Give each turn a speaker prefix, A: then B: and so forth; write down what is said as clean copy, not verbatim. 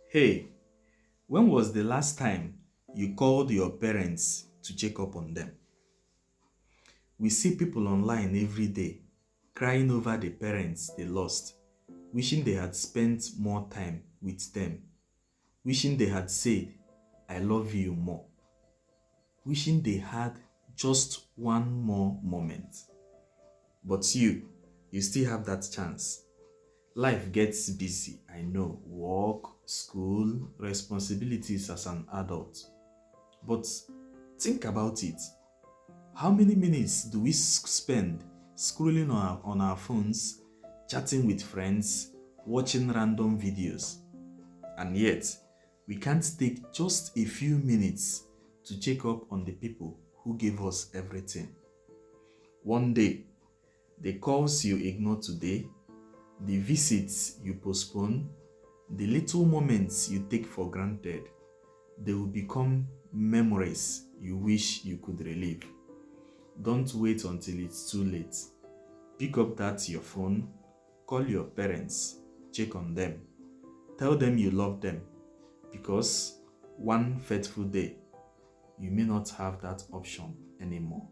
A: Hey, when was the last time you called your parents to check up on them? We see people online every day crying over the parents they lost, wishing they had spent more time with them, wishing they had said, I love you more, wishing they had just one more moment. But you still have that chance. Life gets busy, I know. Work, school, responsibilities as an adult. But think about it. How many minutes do we spend scrolling on our phones, chatting with friends, watching random videos? And yet, we can't take just a few minutes to check up on the people who gave us everything. One day, the calls you ignore today, the visits you postpone, the little moments you take for granted, they will become memories you wish you could relive. Don't wait until it's too late. Pick up that your phone, call your parents, check on them, tell them you love them, because one fateful day, you may not have that option anymore.